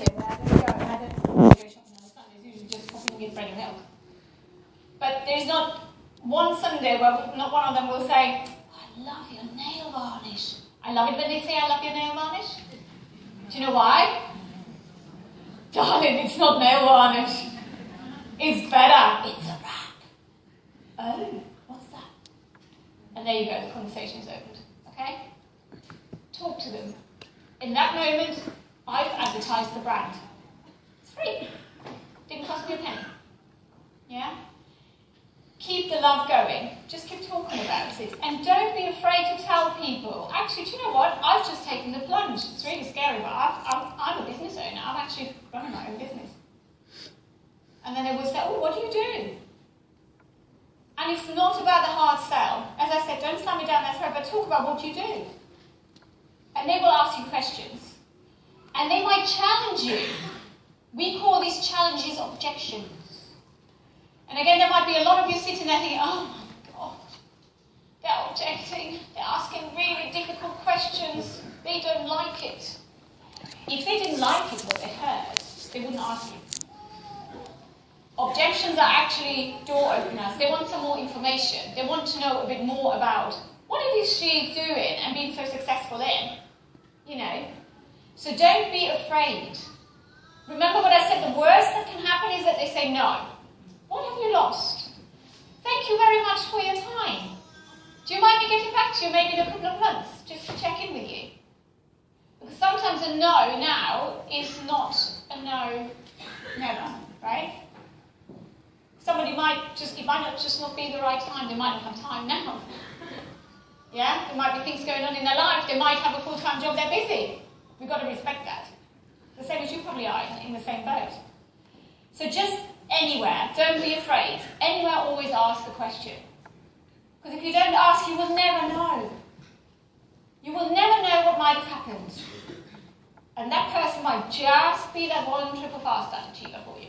bit where they go and had a go shopping on a Sunday. It's usually just coffee with bread and milk. But there's not one Sunday where not one of them will say, oh, I love your nail varnish. I love it when they say, I love your nail varnish. Do you know why? Darling, it's not nail varnish. It's better. It's a wrap. Oh, what's that? And there you go, the conversation is opened. Okay? Talk to them. In that moment, I've advertised the brand. It's free. Didn't cost me a penny. Yeah? Keep the love going. Just keep talking about it. And don't be afraid to tell people. Actually, do you know what? I've just taken the plunge. It's really scary, but I'm a business owner. I'm actually running my own business. And then they will say, oh, what do you do? And it's not about the hard sell. As I said, don't slam me down their throat, but talk about what you do. And they will ask you questions. And they might challenge you. We call these challenges objections. And again, there might be a lot of you sitting there thinking, oh my God, they're objecting, they're asking really difficult questions, they don't like it. If they didn't like it, what they heard, they wouldn't ask you. Objections are actually door openers. They want some more information. They want to know a bit more about what it is she's doing and being so successful in. You know. So don't be afraid. Remember what I said, the worst that can happen is that they say no. What have you lost? Thank you very much for your time. Do you mind me getting back to you maybe in a couple of months just to check in with you? Because sometimes a no now is not a no never, right? Somebody might just, it might not be the right time. They might not have time now. Yeah? There might be things going on in their life. They might have a full-time job. They're busy. We've got to respect that. The same as you probably are in the same boat. So just anywhere. Don't be afraid. Anywhere, always ask the question. Because if you don't ask, you will never know. You will never know what might have happened. And that person might just be that one triple fast achiever for you.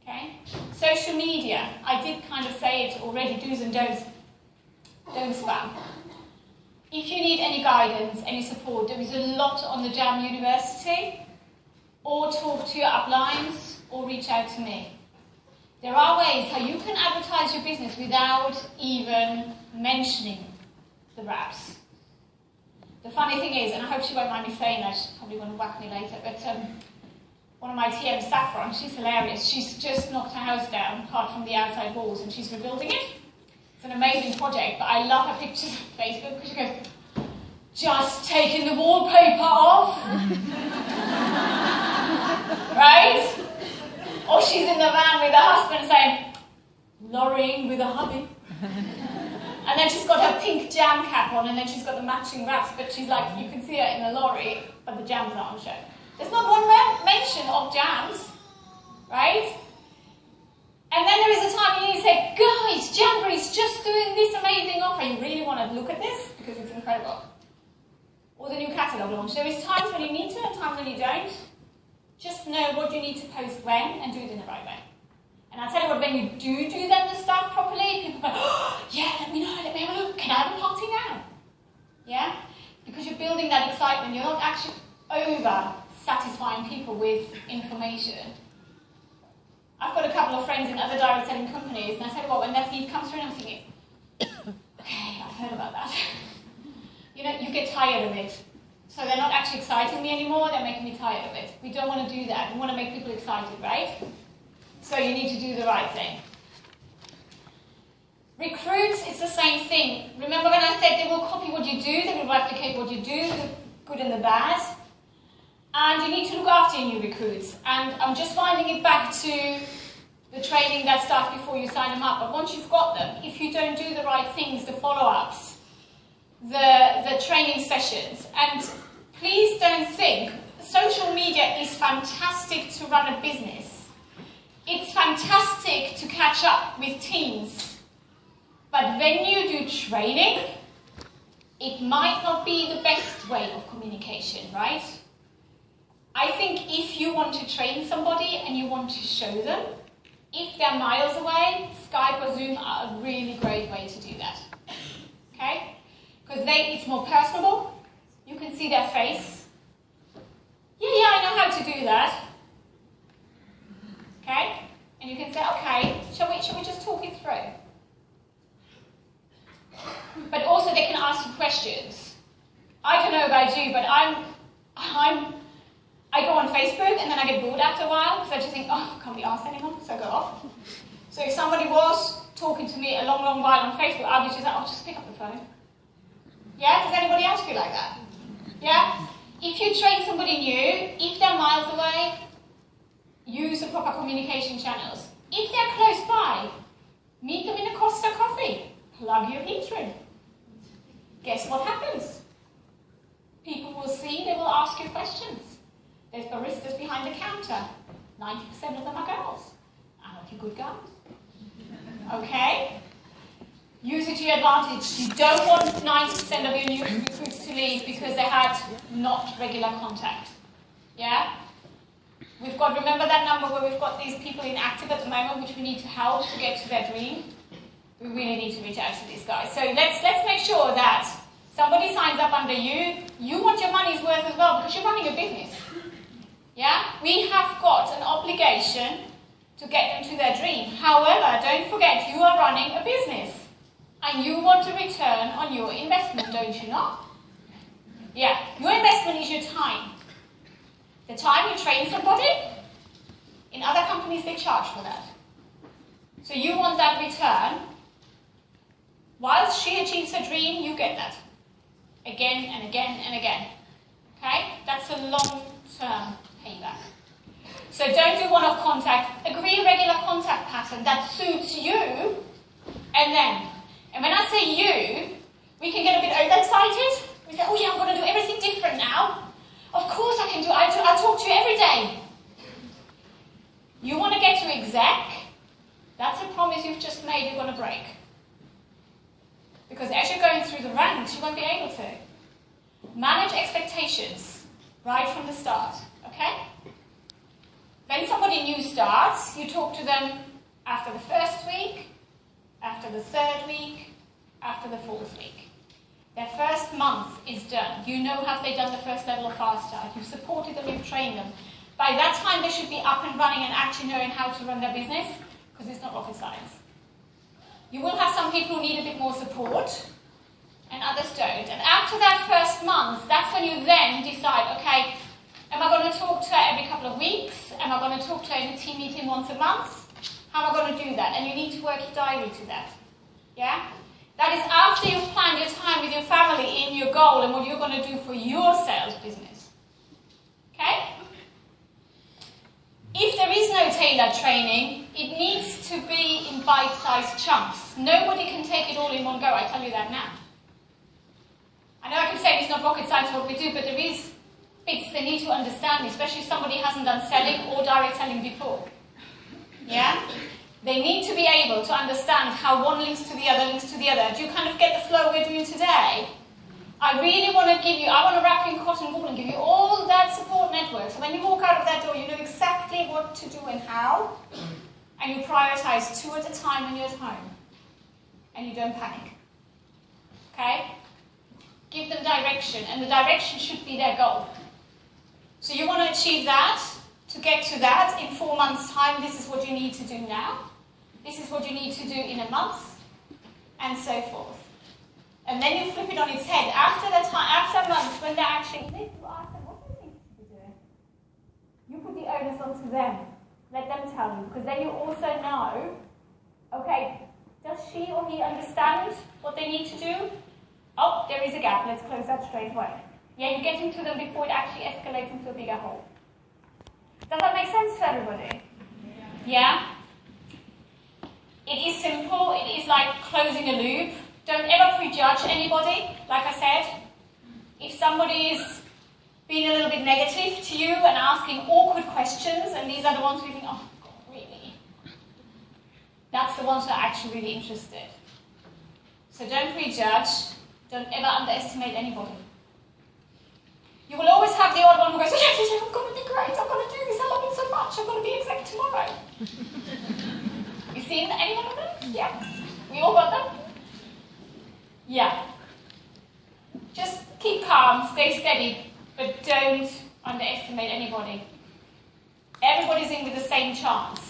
Okay? Social media. I did kind of say it already, do's and don'ts. Don't spam. If you need any guidance, any support, there is a lot on the Jam University, or talk to your uplines, or reach out to me. There are ways how you can advertise your business without even mentioning the wraps. The funny thing is, and I hope she won't mind me saying that, she's probably going to whack me later, but one of my TMs, Saffron, she's hilarious. She's just knocked her house down, apart from the outside walls, and she's rebuilding it. It's an amazing project, but I love her pictures on Facebook because she goes, just taking the wallpaper off. Right? Or she's in the van with her husband saying, lorrying with a hubby. And then she's got her pink jam cap on, and then she's got the matching wraps, but she's like, you can see her in the lorry, but the jams are on show. There's not one mention of jams, right? And then there is a time you need to say, guys, Jamberry's just doing this amazing offer. You really want to look at this? Because it's incredible. Or the new catalogue launch. There is times when you need to and times when you don't. Just know what you need to post when and do it in the right way. And I'll tell you what, when you do then the stuff properly, people go, oh, yeah, let me know, let me have a look. Can I have a party now? Yeah? Because you're building that excitement. You're not actually over-satisfying people with information. I've got a couple of friends in other direct selling companies, and I tell you what, when their feed comes through, I'm thinking, okay, I've heard about that. You know, you get tired of it. So they're not actually exciting me anymore, they're making me tired of it. We don't want to do that. We want to make people excited, right? So you need to do the right thing. Recruits, it's the same thing. Remember when I said they will copy what you do, they will replicate what you do, the good and the bad. And you need to look after your new recruits. And I'm just winding it back to the training that starts before you sign them up. But once you've got them, if you don't do the right things, the follow-ups, the training sessions, and please don't think, social media is fantastic to run a business. It's fantastic to catch up with teams. But when you do training, it might not be the best way of communication, right? I think if you want to train somebody and you want to show them, if they're miles away, Skype or Zoom are a really great way to do that. Okay? Because it's more personable. You can see their face. Yeah, I know how to do that. Okay? And you can say, okay, shall we just talk it through? But also they can ask you questions. I don't know about you, but I go on Facebook and then I get bored after a while because I just think, oh, I can't be asked anymore, so I go off. So if somebody was talking to me a long, long while on Facebook, I'd be just like, oh, just pick up the phone. Yeah? Does anybody else feel like that? Yeah? If you train somebody new, if they're miles away, use the proper communication channels. If they're close by, meet them in a Costa coffee. Plug your heat through. Guess what happens? People will see, they will ask you questions. There's baristas behind the counter. 90% of them are girls. And a few good guys. Okay? Use it to your advantage. You don't want 90% of your new recruits to leave because they had not regular contact. Yeah? We've got, remember that number where we've got these people inactive at the moment, which we need to help to get to their dream? We really need to reach out to these guys. So let's make sure that somebody signs up under you. You want your money's worth as well because you're running a business. Yeah? We have got an obligation to get them to their dream. However, don't forget, you are running a business. And you want a return on your investment, don't you not? Yeah, your investment is your time. The time you train somebody, in other companies they charge for that. So you want that return. Whilst she achieves her dream, you get that. Again and again and again. Okay? That's a long-term payback. So don't do one-off contact. Agree a regular contact pattern that suits you, and then. And when I say you, we can get a bit overexcited. We say, oh yeah, I'm going to do everything different now. Of course I can do it. I talk to you every day. You want to get to exec, that's a promise you've just made you're going to break. Because as you're going through the ranks, you won't be able to. Manage expectations right from the start, okay? When somebody new starts, you talk to them after the first week, after the third week, after the fourth week. Their first month is done. You know, have they done the first level of fast start? You've supported them, you've trained them. By that time, they should be up and running and actually knowing how to run their business, because it's not rocket science. You will have some people who need a bit more support, and others don't. And after that first month, that's when you then decide, okay, am I going to talk to her every couple of weeks? Am I going to talk to her in a team meeting once a month? How am I going to do that? And you need to work your diary to that. Yeah? That is after you've planned your time with your family in your goal and what you're going to do for your sales business. Okay? If there is no tailored training, it needs to be in bite-sized chunks. Nobody can take it all in one go, I tell you that now. I know I can say it's not rocket science what we do, but there is bits they need to understand, especially if somebody hasn't done selling or direct selling before. Yeah? They need to be able to understand how one links to the other, Do you kind of get the flow we're doing today? I really want to give you, I want to wrap you in cotton wool and give you all that support network. So when you walk out of that door, you know exactly what to do and how. And you prioritize 2 at a time when you're at home. And you don't panic. Okay? Give them direction, and the direction should be their goal. So you want to achieve that. To get to that, in 4 months' time, this is what you need to do now. This is what you need to do in a month, and so forth. And then you flip it on its head. After a month, when they're actually, you ask them, what do you think you should be doing? You put the onus onto them. Let them tell you, because then you also know, okay, does she or he understand what they need to do? Oh, there is a gap, let's close that straight away. Yeah, you're getting to them before it actually escalates into a bigger hole. Does that make sense to everybody? Yeah? It is simple, it is like closing a loop. Don't ever prejudge anybody, like I said. If somebody is being a little bit negative to you and asking awkward questions, and these are the ones who think, oh, God, really? That's the ones who are actually really interested. So don't prejudge, don't ever underestimate anybody. You will always have the odd one who goes, yeah, I'm going to be great, I'm going to do this, I love it so much, I'm going to be exec tomorrow. You seen anyone of them? Yeah. We all got them? Yeah. Just keep calm, stay steady, but don't underestimate anybody. Everybody's in with the same chance.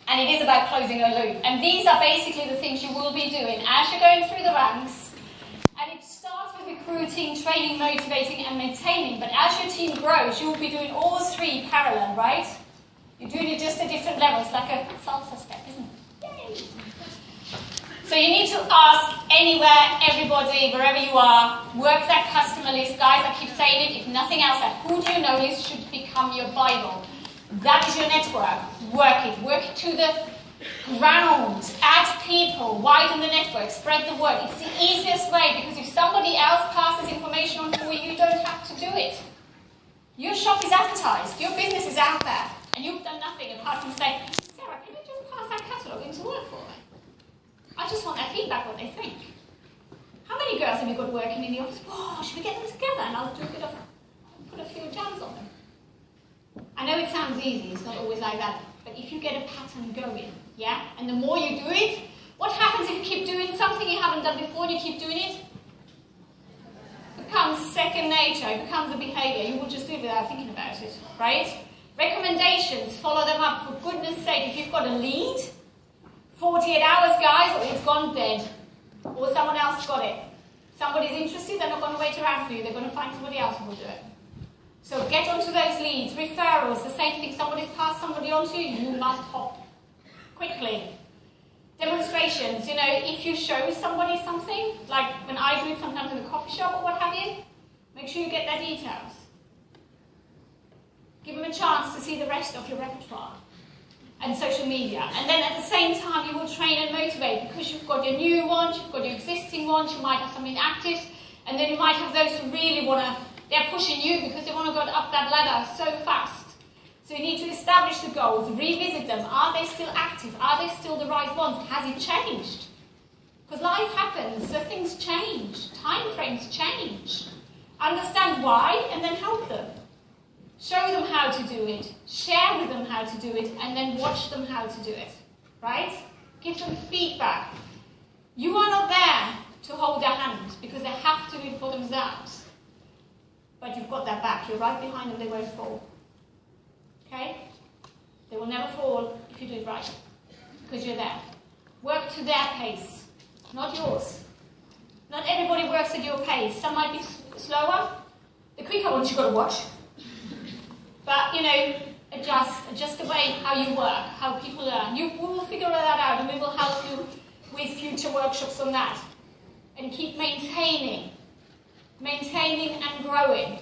And it is about closing a loop. And these are basically the things you will be doing as you're going through the ranks. And it starts with recruiting, training, motivating, and maintaining. But as your team grows, you will be doing all three parallel, right? You're doing it just at different levels, like a salsa step, isn't it? Yay! So you need to ask anywhere, everybody, wherever you are, work that customer list. Guys, I keep saying it, if nothing else, that who do you know list should become your Bible. That is your network. Work it to the ground. Add people, widen the network, spread the word. It's the easiest way, because if somebody else passes information on for you, you don't have to do it. Your shop is advertised, your business is out there, and you've done nothing apart from say, Sarah, can you just pass that catalogue into work for me? I just want their feedback, what they think. How many girls have you got working in the office? Oh, should we get them together and I'll do a bit of, put a few jams on them? I know it sounds easy, it's not always like that, but if you get a pattern going, yeah, and the more you do it, what happens if you keep doing something you haven't done before and you keep doing it? It becomes second nature, it becomes a behaviour. You will just do it without thinking about it, right? Recommendations, follow them up. For goodness sake, if you've got a lead, 48 hours, guys, or it's gone dead. Or someone else got it. Somebody's interested, they're not going to wait around for you, they're going to find somebody else who will do it. So get onto those leads, referrals, the same thing, somebody's passed somebody on to you, you must hop quickly. Demonstrations, you know, if you show somebody something, like when I do it sometimes in a coffee shop or what have you, make sure you get their details. Give them a chance to see the rest of your repertoire and social media. And then at the same time, you will train and motivate, because you've got your new ones, you've got your existing ones, you might have some inactive, and then you might have those who really want to, they're pushing you because they want to go up that ladder so fast. So you need to establish the goals, revisit them. Are they still active? Are they still the right ones? Has it changed? Because life happens, so things change, time frames change. Understand why, and then help them. Show them how to do it, share with them how to do it, and then watch them how to do it, right? Give them feedback. You are not there to hold their hand, because they have to do it for themselves. But you've got their back, you're right behind them, they won't fall. Okay? They will never fall if you do it right, because you're there. Work to their pace, not yours. Not everybody works at your pace. Some might be slower. The quicker ones you've got to watch. But, you know, adjust the way how you work, how people learn. We will figure that out, and we will help you with future workshops on that. And keep maintaining and growing.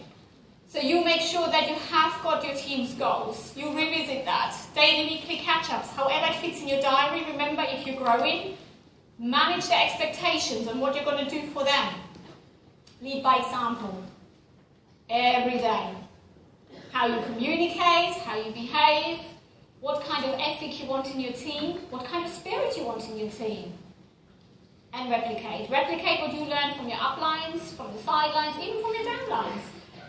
So you make sure that you have got your team's goals. You revisit that. Daily, weekly catch-ups, however it fits in your diary. Remember, if you're growing, manage the expectations and what you're going to do for them. Lead by example. Every day. How you communicate, how you behave, what kind of ethic you want in your team, what kind of spirit you want in your team. And replicate. Replicate what you learn from your uplines, from the sidelines, even from your downlines.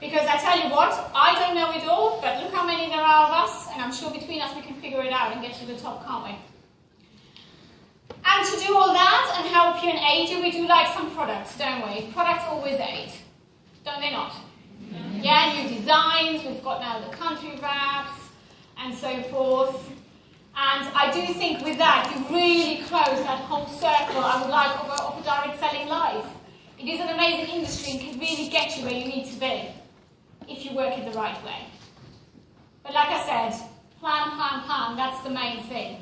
Because I tell you what, I don't know it all, but look how many there are of us, and I'm sure between us we can figure it out and get to the top, can't we? And to do all that and help you and aid you, we do like some products, don't we? Products always aid, don't they not? Yeah, new designs, we've got now the country wraps, and so forth. And I do think with that, you really close that whole circle, I would like, of a direct selling life. It is an amazing industry and can really get you where you need to be, if you work it the right way. But like I said, plan, that's the main thing.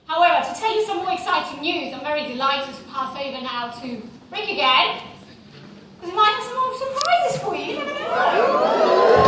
However, to tell you some more exciting news, I'm very delighted to pass over now to Rick again.